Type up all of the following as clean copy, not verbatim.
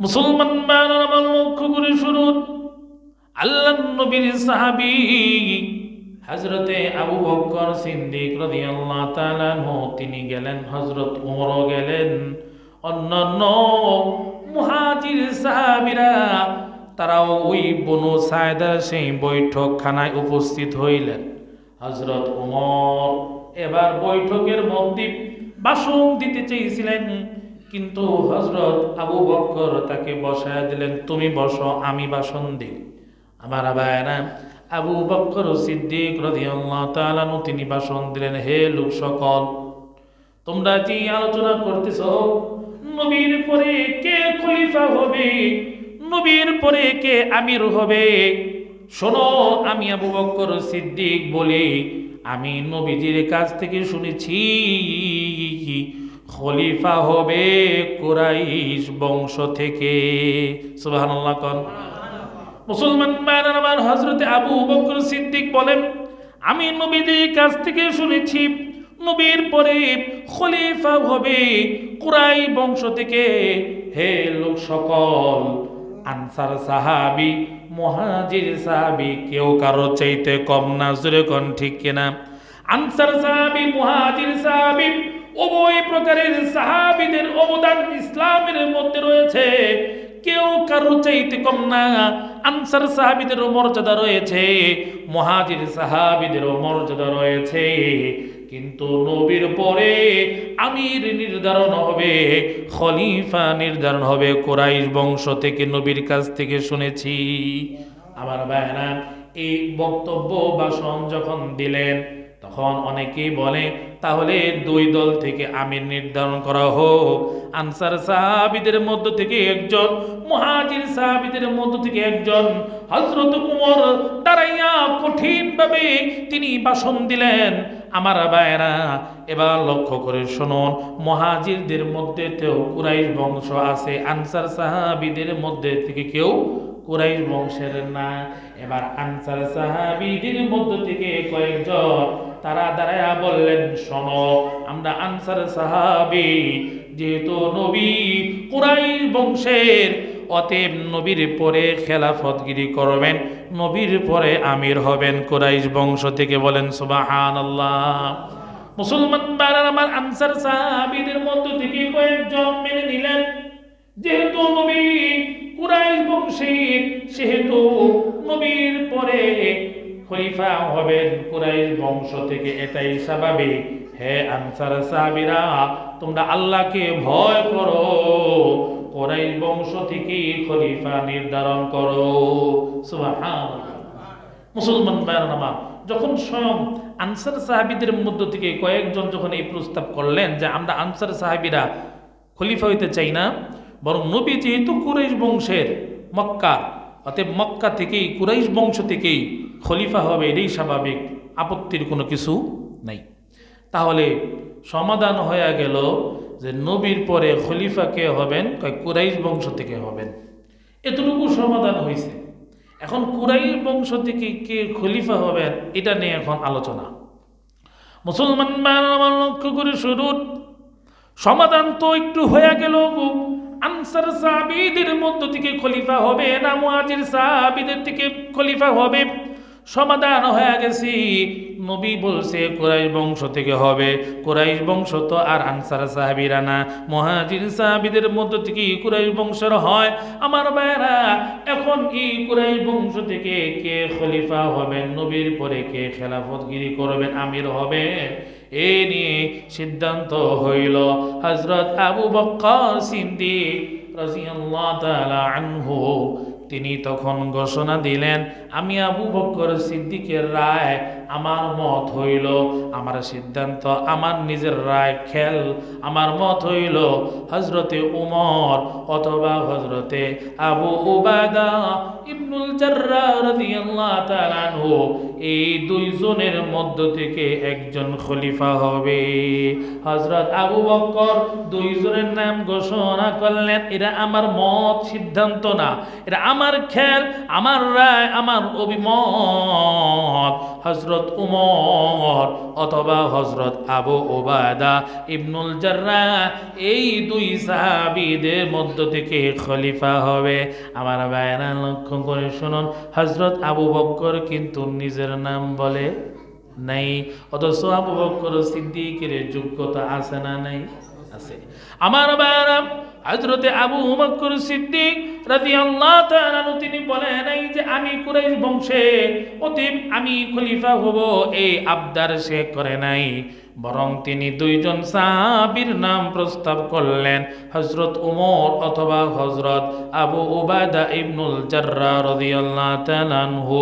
মুসলমান বায়নার আমার লক্ষ্য করে শুনুন। আল্লাহর নবীর সাহাবী হযরতে আবু বকর সিদ্দিক রাদিয়াল্লাহু তাআলা আনহু তিনি গেলেন, হযরত ওমরও গেলেন, অন্যান্য মুহাজির সাহাবীরা তারাও ওই বনু সায়দার সেই বৈঠকখানায় উপস্থিত হইলেন। হযরত ওমর এবার বৈঠকের মধ্যে ভাষণ দিতে চেয়েছিলেন, কিন্তু হযরত আবু বকর তাকে বসায় দিলেন, তুমি বসো, আমি ভাষণ দিই। আমার ভাইরা, আবু বকর সিদ্দিক রাদিয়াল্লাহু তাআলা আনহু তিনি ভাষণ দিলেন, হে লোক সকল, তোমরা যে আলোচনা করতেছ নবীর পরে কে খলিফা হবে, নবীর পরে কে আমির হবে, শোনো, আমি আবু বকর সিদ্দিক বলি, আমি নবীজির কাছ থেকে শুনেছি খলিফা হবে কুরাইশ বংশ থেকে। সুবহানাল্লাহ কোন মুসলমান ভাইরা আমার, হযরতে আবু বকর সিদ্দিক বলেন, আমি নবীজির কাছ থেকে শুনেছি নবীর পরে খলিফা হবে কুরাইশ বংশ থেকে। হে লোক সকল, আনসার সাহাবী মুহাজির সাহাবী কেউ কারো চাইতে কম না, জোরে কোন ঠিক কিনা? আনসার সাহাবী মুহাজির সাহাবী উভয় প্রকারের সাহাবীদের অবদান ইসলামের মধ্যে রয়েছে, কেউ কারো চাইতে কম না। আনসার সাহাবীদেরও মর্যাদা রয়েছে, মুহাজির সাহাবীদেরও মর্যাদা রয়েছে, কিন্তু নবীর পরে আমির নির্ধারণ হবে, খলিফা নির্ধারণ হবে কুরাইশ বংশ থেকে, নবীর কাছ থেকে শুনেছি। আমার ভাইরা, এই বক্তব্য ভাষণ যখন দিলেন তখন অনেকেই বলে, তাহলে দুই দল থেকে আমির নির্ধারণ করা হোক, আনসার সাহাবীদের মধ্য থেকে একজন, মুহাজির সাহাবীদের মধ্য থেকে একজন। হযরত ওমর দাঁড়াইয়া কঠিনভাবে তিনি ভাষণ দিলেন। আমার ভাইরা, এবার লক্ষ্য করে শুনুন, মুহাজিরদের মধ্যে তো কুরাইশ বংশ আছে, আনসার সাহাবীদের মধ্যে থেকে কেউ কুরাইশ বংশের না। এবার আনসার সাহাবীদের মধ্য থেকে কয়েকজন তারা দাঁড়ায়া বললেন, শোনো, আমরা আনসার সাহাবী, যেহেতু নবী কুরাইশ বংশের, অতএব নবীর পরে খেলাফতগিরি করবেন, নবীর পরে আমির হবেন কুরাইশ বংশ থেকে। বলেন সুবহানাল্লাহ। মুসলমান ভাইরা আমার, আনসার সাহাবীদের মধ্য থেকে কয়েকজন মেনে নিলেন, যেহেতু নবী কুরাইশ বংশের, সেহেতু নবীর পরে খলিফা হবেন কুরাইশ বংশ থেকে, এটাই স্বাভাবিক। হে আনসার সাহাবীরা, তোমরা আল্লাহকে ভয় করো, কুরাইশ বংশ থেকে খলিফা নির্ধারণ করো। সুবহানাল্লাহ। মুসলমান ভাইরা আমার, যখন স্বয়ং আনসার সাহাবীদের মধ্য থেকে কয়েকজন যখন এই প্রস্তাব করলেন যে আমরা আনসার সাহাবীরা খলিফা হইতে চাই না, বরং নবী যেহেতু কুরাইশ বংশের, মক্কা, অতএব মক্কা থেকেই কুরাইশ বংশ থেকেই খলিফা হবে, এটাই স্বাভাবিক, আপত্তির কোনো কিছু নাই। তাহলে সমাধান হয়ে গেল যে নবীর পরে খলিফা কে হবেন, কুরাইশ বংশ থেকে হবেন, এতটুকু সমাধান হয়েছে। এখন কুরাইশ বংশ থেকে কে খলিফা হবেন এটা নিয়ে এখন আলোচনা। মুসলমান ভাইরা লক্ষ্য করে শুনুন, সমাধান তো একটু হয়ে গেল, আনসার সাহাবীদের মধ্য থেকে খলিফা হবে না মুহাজির সাহাবীদের থেকে খলিফা হবে, সমাধান হয়ে গেছে। নবী বলছে কুরাইশ বংশ থেকে হবে, কুরাইশ বংশ তো আর আনসার সাহাবীরা না, মুহাজির সাহাবীদের মধ্য থেকে কুরাইশ বংশের হয়। আমার ভাইরা, এখন এই কুরাইশ বংশ থেকে কে খলিফা হবেন, নবীর পরে কে খেলাফতগিরি করবেন, আমির হবে, এ নিয়ে সিদ্ধান্ত হইল। হযরত আবু বকর সিদ্দিক রাদিয়াল্লাহু তাআলা আনহু তিনি তখন ঘোষণা দিলেন, আমি আবু বকর সিদ্দিকের রায়, আমার মত হইল, আমার সিদ্ধান্ত, আমার নিজের রায় খেল, আমার মত হইল হযরতে উমর অথবা হযরতে আবু উবাদা ইবনুল জাররাহ রাদিয়াল্লাহু তাআলা আনহু, এই দুইজনের মধ্য থেকে একজন খলিফা হবে। হযরত আবু বকর দুইজনের নাম ঘোষণা করলেন, এটা আমার মত, সিদ্ধান্ত না, এটা আমার খেল, আমার রায়, আমার অভিমত। হযরত হযরত উমর অথবা হযরত আবু উবাদা ইবনুল জাররাহ, এই দুই সাহাবীদের মধ্য থেকে খলিফা হবে। আমার ভাইরা লক্ষ্য করে শুনুন, হযরত আবু বকর কিন্তু নিজের নাম বলে নাই, অথচ আবু বকর সিদ্দিকের যোগ্যতা আছে না নাই? আছে। আমার ভাইরা, হযরতে আবু বকর সিদ্দিক রাদিয়াল্লাহু তাআলা তিনি বলেন নাই যে আমি কুরাইশ বংশে অতএব আমি খলিফা হব, এই আবদার সে করে নাই, বরং তিনি দুইজন সাহাবীর নাম প্রস্তাব করলেন, হযরত উমর অথবা হযরত আবু উবাদা ইবনুল জাররাহ রাদিয়াল্লাহু তাআলা আনহু,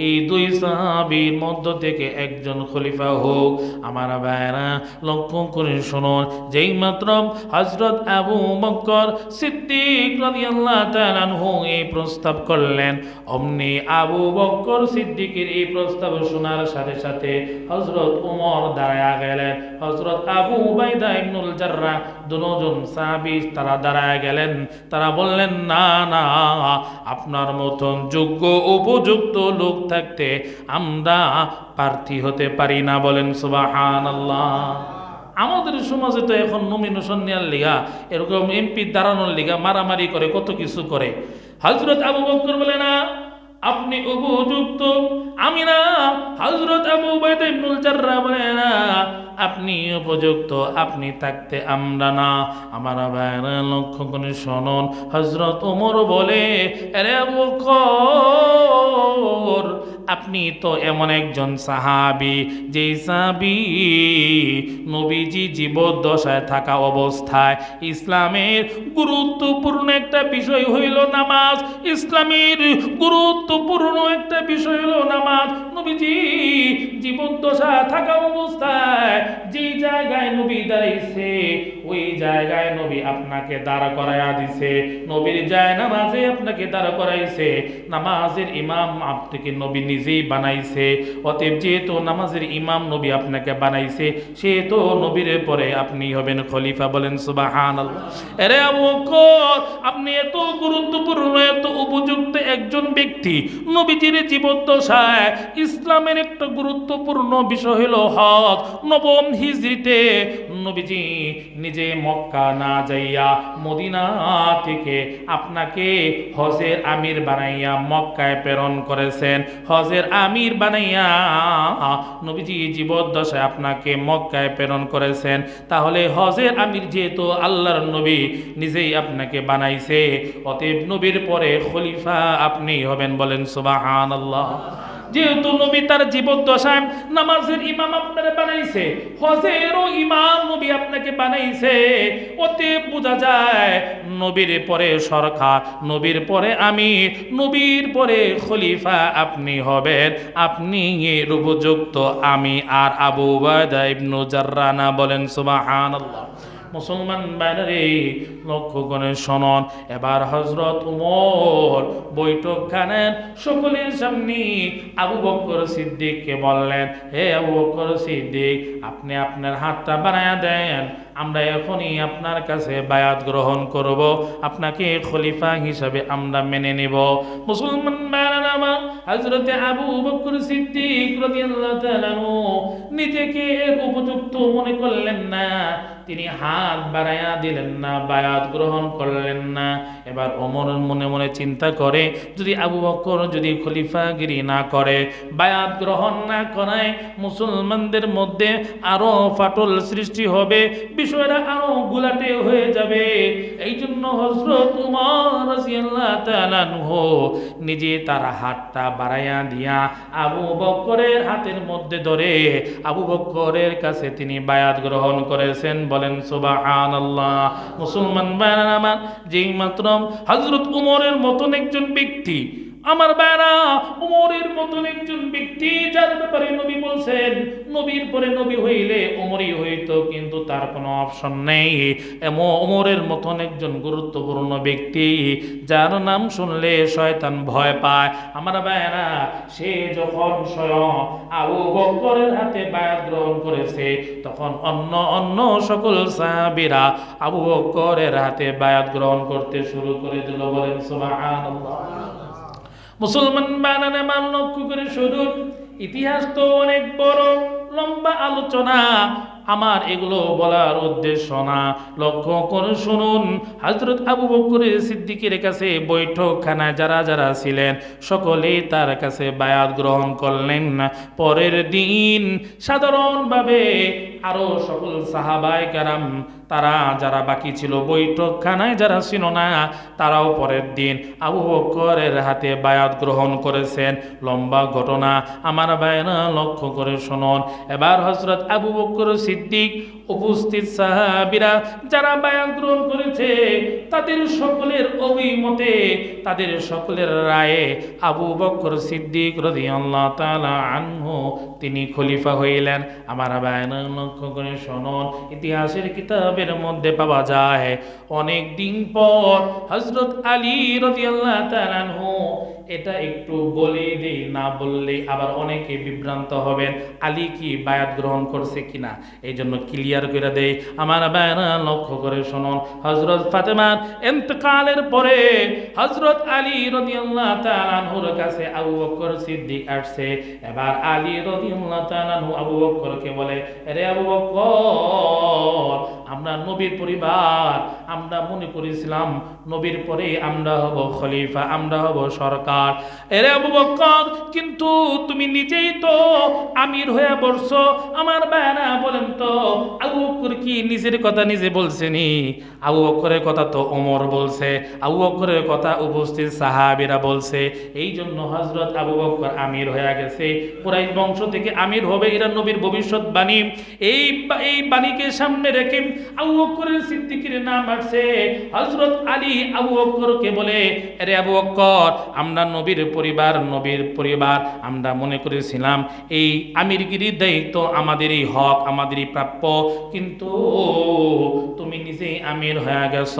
এই দুই সাহাবীর মধ্য থেকে একজন খলিফা হোক। আমার ভাইরা লক্ষ্য করে শুনুন, যেই মাত্র হযরত আবু বকর সিদ্দিক রাদিয়াল্লাহু তাআলা আনহু এই প্রস্তাব করলেন, অমনি আবু বকর সিদ্দিকের এই প্রস্তাব শোনার সাথে সাথে হযরত উমর দাঁড়ায়া গেলেন, হযরত আবু উবাইদা ইবনুল জাররাহ দুজন সাহাবী তারা দাঁড়ায় গেলেন। তারা বললেন, না না, আপনার মতন যোগ্য উপযুক্ত লোক থাকতে আমরা প্রার্থী হতে পারি না। বলেন সুবহানাল্লাহ। আমাদের সমাজে তো এখন নমিনেশন নেওয়ার লিগা, এরকম এমপি দাঁড়ানোর লিগা মারামারি করে, কত কিছু করে। হযরত আবু বকর বলে, না আপনি উপযুক্ত, আমি না। হযরত আবু উবাইদা ইবনুল জাররাহ বলে, না আপনি উপযুক্ত, আপনি থাকতে আমরা না। আমার ভাইরা লক্ষ্য করে শুনুন, হযরত ওমর বলে, আরে আবু বকর, আপনি তো এমন একজন সাহাবী, যেই সাহাবী নবীজি জীবদ্দশায় থাকা অবস্থায় ইসলামের গুরুত্বপূর্ণ একটা বিষয় হইল নামাজ, ইসলামের গুরুত্বপূর্ণ একটা বিষয় হইল নামাজ। নবীজি জীবদ্দশা থাকা অবস্থায় যে জায়গায় নবী দাঁড়াইছে, ওই জায়গায় নবী আপনাকে দাঁড় করাইয়া দিছে, নবীর যায় নামাজে আপনাকে দাঁড় করাইছে, নামাজের ইমাম আপনাকে নবী নিজেই বানাইছে। অতএব যেহেতু নামাজের ইমাম নবী আপনাকে বানাইছে, সেহেতু নবীর পরে আপনি হবেন খলিফা। বলেন সুবহানাল্লাহ। আরে আবু বকর, আপনি এত গুরুত্বপূর্ণ, এত উপযুক্ত একজন ব্যক্তি, নবীজির জীবদ্দশায় ইসলামের একটা গুরুত্বপূর্ণ বিষয় হলো হজ। নবম হিজরিতে নবীজি নিজে মক্কা না যাইয়া মদিনা থেকে আপনাকে হজের আমির বানাইয়া মক্কায় প্রেরণ করেছেন। হজের আমির বানাইয়া নবীজি জীবদ্দশায় আপনাকে মক্কায় প্রেরণ করেছেন। তাহলে হজের আমির যেহেতু আল্লাহর নবী নিজেই আপনাকে বানাইছে, অতএব নবীর পরে খলিফা আপনি হবেন। বলেন সুবহানাল্লাহ। যেহেতু নবী তার জীবদ্দশায় নামাজের ইমাম আপনারে বানাইছে, হজেরও ইমাম নবী আপনাকে বানাইছে, অতএব বোঝা যায় নবীর পরে সরকার, নবীর পরে আমির, নবীর পরে খলিফা আপনি হবেন। আপনি এর উপযুক্ত, আমি আর আবু উবাইদা ইবনু জাররাহ না। বলেন সুবহানাল্লাহ। মুসলমান বাইরে লক্ষ্য করে শোনন, এবার হযরত উমর বৈঠকখানার সকলের সামনে আবু বকর সিদ্দিককে বললেন, হে আবু বকর সিদ্দিক, আপনি আপনার হাতটা বাড়ায়া দেন, আমরা এখনই আপনার কাছে বায়াত গ্রহণ করব, আপনাকে খলিফা হিসাবে আমরা মেনে নেব। মুসলমান ভাইরা আমার, হযরতে আবু বকর সিদ্দিক রাদিয়াল্লাহু তাআলা নিজেকে উপযুক্ত মনে করলেন না, তিনি হাত বাড়াইয়া দিলেন না, বায়াত গ্রহণ করলেন না। এবার ওমর মনে মনে চিন্তা করে, যদি আবু বকর যদি খলিফাগিরি না করে, বায়াত গ্রহণ না করায়, মুসলমানদের মধ্যে আরো ফাটল সৃষ্টি হবে, বিষয়টা আরো গুলাটে হয়ে যাবে। এই জন্য হযরত উমর রাদিয়াল্লাহু তাআলা আনহু নিজে তার হাতটা বাড়াইয়া দিয়া আবু বকরের হাতের মধ্যে ধরে আবু বকরের কাছে তিনি বায়াত গ্রহণ করেছেন। বলেন সুবহানাল্লাহ। মুসলমান ভাইরা আমার, যেই মাত্র হযরত উমরের মতন একজন ব্যক্তি, আমার ভাইরা উমরের মতন একজন ব্যক্তি, যার ব্যাপারে নবী বলছেন নবীর পরে নবী হইলে উমরই হইতো, কিন্তু তার কোনো অপশন নেই। উমরের মতন একজন গুরুত্বপূর্ণ ব্যক্তি, যার নাম শুনলে শয়তান ভয় পায়, আমার ভাইরা সে যখন স্বয়ং আবু বকরের হাতে বায়াত গ্রহণ করেছে, তখন অন্য সকল সাহাবীরা আবু বকরের হাতে বায়াত গ্রহণ করতে শুরু করে দিল। বলেন সুবহানাল্লাহ। মুসলমান বানানে মান লক্ষ্য করে শুনুন, ইতিহাস তো অনেক বড়, লম্বা আলোচনা, আমার এগুলো বলার উদ্দেশ্য না। লক্ষ্য করে শুনুন, হযরত আবু বকর সিদ্দিকের কাছে বৈঠকখানায় যারা যারা ছিলেন সকলেই তার কাছে বায়াত গ্রহণ করলেন। পরের দিন সাধারণভাবে আরো সকল সাহাবায়ে কেরাম তারা যারা বাকি ছিল বৈঠকখানায় যারা ছিল না, তারাও পরের দিন আবু বকরের হাতে বায়াত গ্রহণ করেছেন। লম্বা ঘটনা, আমার ভাইরা লক্ষ্য করে শুনুন। এবার হযরত আবু বকর সিদ্দিক উপস্থিত সাহাবীরা যারা বায়াত গ্রহণ করেছে তাদের সকলের অভিমতে, তাদের সকলের রায়ে আবু বকর সিদ্দিক রাদিয়াল্লাহু তাআলা আনহু তিনি খলিফা হইলেন। আমার ভাইরা লক্ষ্য করে শুনুন, ইতিহাসের কিতাবের মধ্যে পাওয়া যায় অনেক দিন পর হযরত আলী রাদিয়াল্লাহু তাআলা আনহু, এটা একটু বলে দেই, না বললে আবার অনেকে বিভ্রান্ত হবেন আলী কি বায়াত গ্রহণ করছে কিনা, এই জন্য ক্লিয়ার করে দেই। আমার ভাইরা লক্ষ্য করে শুনুন, হযরত ফাতেমার ইন্তেকালের পরে হযরত আলী রাদিয়াল্লাহু তাআলা আনহুর কাছে আবু বকর সিদ্দিক আসছে। এবার আলী রাদিয়াল্লাহু তাআলা আনহু আবু বকরকে বলে, আরে আবু বকর, আমরা নবীর পরিবার, আমরা মনে করেছিলাম নবীর পরে আমরা হব খলিফা, আমরা হব সরকার। এরে আবু বকর, কিন্তু তুমি নিজেই তো আমির হয়ে বসছো। আমার ভাইরা বলেন তো, আবু বকর কি নিজের কথা নিজে বলছেনি? আবু বকরের কথা তো ওমর বলছে, আবু বকরের কথা উপস্থিত সাহাবীরা বলছে। এই জন্য হযরত আবু বকর আমির হয়ে গেছে, কুরাইশ বংশ থেকে আমির হবে, এরা নবীর ভবিষ্যৎবাণী। এই বাণীকে সামনে রেখে আবু বকর সিদ্দিকের নাম আসছে। হযরত আলী আবু বকরকে বলে, আরে আবু বকর, আমরা নবীর পরিবার, আমরা মনে করেছিলাম এই আমিরগিরির দায়িত্ব আমাদেরই হক, আমাদেরই প্রাপ্য, কিন্তু তুমি নিজেই আমির হয়ে গেছ।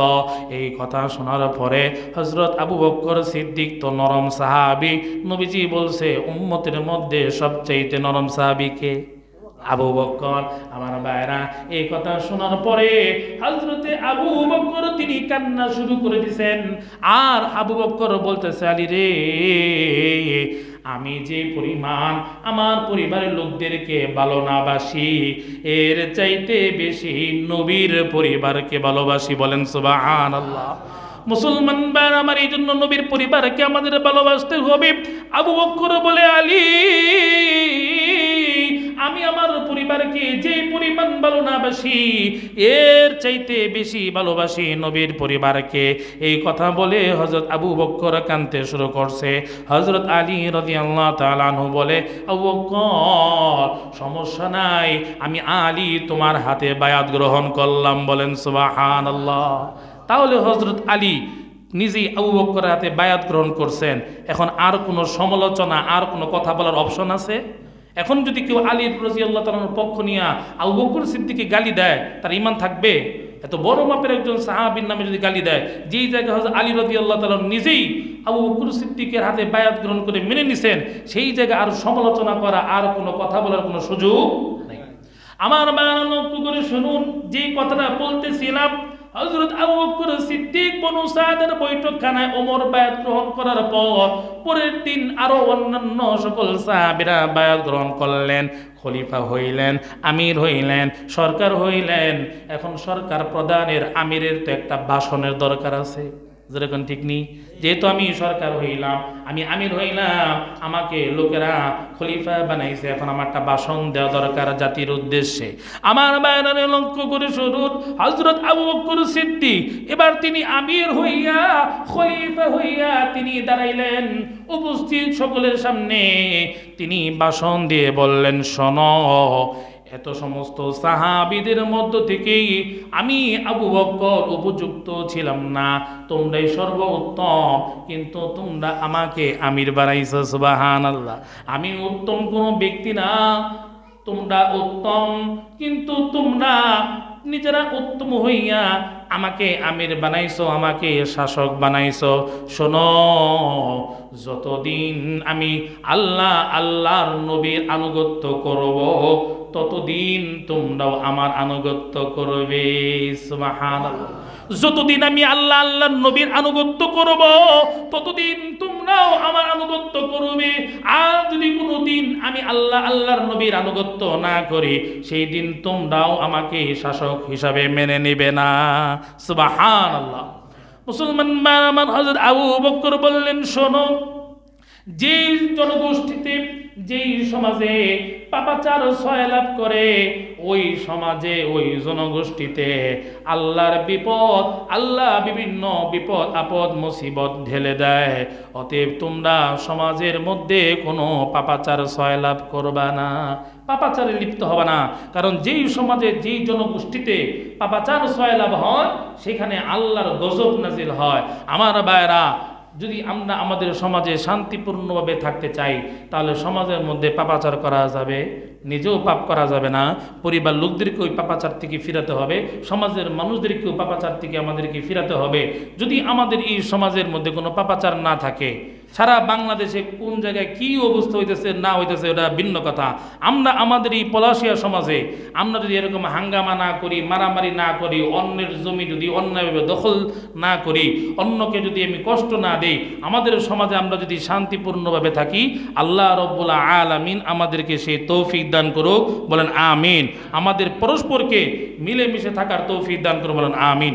এই কথা শোনার পরে হযরত আবু বকর সিদ্দিক তো নরম সাহাবী, নবীজি বলছে উম্মতের মধ্যে সবচাইতে নরম সাহাবী কে? আবু বকর। আমার ভাইরা, এই কথা শোনার পরে হযরতে আবু বকর তিনি কান্না শুরু করে দিয়েছেন। আর আবু বকর বলতেছে, আলী রে, আমি যে পরিমাণ আমার পরিবারের লোকদেরকে ভালো না বাসি, এর চাইতে বেশি নবীর পরিবারকে ভালোবাসি। বলেন সুবহানাল্লাহ। মুসলমান ভাইরা আমার, এই জন্য নবীর পরিবারকে আমাদের ভালোবাসতে হবে। আবু বকর বলে, আলী, আমি আমার পরিবারকে যে পরিমাণ ভালো না বাসি, এর চাইতে বেশি ভালোবাসি নবীর পরিবারকে। এই কথা বলে হযরত আবু বকর কাঁদতে শুরু করছে। হযরত আলী রাদিয়াল্লাহু তাআলা আনহু বলে, আবু বকর, সমস্যা নাই, আমি আলী তোমার হাতে বায়াত গ্রহণ করলাম। বলেন সুবহানাল্লাহ। তাহলে হযরত আলী নিজেই আবু বকরের হাতে বায়াত গ্রহণ করছেন। এখন আর কোনো সমালোচনা, আর কোনো কথা বলার অপশন আছে? এখন যদি কেউ আলী রাদিয়াল্লাহু তাআলার পক্ষ নিয়ে আবু বকর সিদ্দিককে গালি দেয়, তার ঈমান থাকবে? এত বড় মাপের একজন সাহাবীর নামে যদি গালি দেয়, যেই জায়গায় হযরত আলী রাদিয়াল্লাহু তাআলা নিজেই আবু বকর সিদ্দিকের হাতে বায়াত গ্রহণ করে মেনে নিছেন, সেই জায়গায় আর সমালোচনা করা, আর কোনো কথা বলার কোনো সুযোগ নেই। আমার বায়ান লক্ষ্য করে শুনুন, যে কথাটা বলতেছিলাম, হযরত আবু বকর সিদ্দিক বনু সাদের বৈঠকখানায় ওমর বায়াত গ্রহণ করার পর পরের দিন আরো অন্যান্য সকল সাহাবীরা বায়াত গ্রহণ করলেন, খলিফা হইলেন, আমির হইলেন, সরকার হইলেন। এখন সরকার প্রধানের, আমিরের তো একটা ভাষণের দরকার আছে, যেরকম ঠিক নেই? যেহেতু আমি সরকার হইলাম, আমি আমির হইলাম, আমাকে লোকেরা খলিফা বানাইছে, এখন আমার একটা ভাষণ দেওয়া দরকার জাতির উদ্দেশ্যে। আমার বাইরে লক্ষ্য করে শুনুন, হযরত আবু বকর সিদ্দিক এবার তিনি আমির হইয়া, খলিফা হইয়া তিনি দাঁড়াইলেন উপস্থিত সকলের সামনে। তিনি ভাষণ দিয়ে বললেন, শোনো, এত সমস্ত সাহাবীদের মধ্য থেকেই আমি আবু বকর উপযুক্ত ছিলাম না, তোমরাই সর্বোত্তম, কিন্তু তোমরা আমাকে আমির বানাইছো। সুবহানাল্লাহ। আমি উত্তম কোনো ব্যক্তি না, তোমরা উত্তম, কিন্তু তোমরা নিজেরা উত্তম হইয়া আমাকে আমির বানাইছো, আমাকে শাসক বানাইছো। শোনো, যতদিন আমি আল্লাহর নবীর আনুগত্য করব, ততদিন তোমরাও আমার আনুগত্য করবে। সুবহানাল্লাহ। যতদিন আমি আল্লাহর নবীর আনুগত্য করব, ততদিন তোমরাও আমার আনুগত্য করবে। আর যদি যদি কোনো দিন আমি আল্লাহর নবীর আনুগত্য না করি, সেই দিন তোমরাও আমাকে শাসক হিসাবে মেনে নেবে না। সুবহানাল্লাহ। মুসলমান আমার হযরত আবু বকর বললেন, শোনো, যেই জনগোষ্ঠীতে, যেই সমাজে পাপাচার সয়লাভ করে, ওই সমাজে, ওই জনগোষ্ঠীতে আল্লাহর বিপদ, আল্লাহ বিভিন্ন বিপদ আপদ মুসিবত ঢেলে দেয়। অতএব তোমরা সমাজের মধ্যে কোনো পাপাচার সয়লাভ করবা না, পাপাচারে লিপ্ত হবে না। কারণ যেই সমাজে, যেই জনগোষ্ঠীতে পাপাচার সয়লাভ হয়, সেখানে আল্লাহর গজব নাজিল হয়। আমার ভাইরা, যদি আমরা আমাদের সমাজে শান্তিপূর্ণভাবে থাকতে চাই, তাহলে সমাজের মধ্যে পাপাচার করা যাবে, নিজেও পাপ করা যাবে না, পরিবার লোকদেরকে ওই পাপাচার থেকে ফিরাতে হবে, সমাজের মানুষদেরকেও পাপাচার থেকে আমাদেরকে ফিরাতে হবে। যদি আমাদের এই সমাজের মধ্যে কোনো পাপাচার না থাকে, সারা বাংলাদেশে কোন জায়গায় কী অবস্থা হইতেছে না হইতেছে ওটা ভিন্ন কথা, আমরা আমাদের এই পলাশিয়া সমাজে আমরা যদি এরকম হাঙ্গামা না করি, মারামারি না করি, অন্যের জমি যদি অন্যায়ভাবে দখল না করি, অন্যকে যদি আমি কষ্ট না দেই, আমাদের সমাজে আমরা যদি শান্তিপূর্ণভাবে থাকি, আল্লাহ রব্বুল আলামিন আমাদেরকে সেই তৌফিক দান করুক, বলেন আমিন। আমাদের পরস্পরকে মিলেমিশে থাকার তৌফিক দান করুক, বলেন আমিন।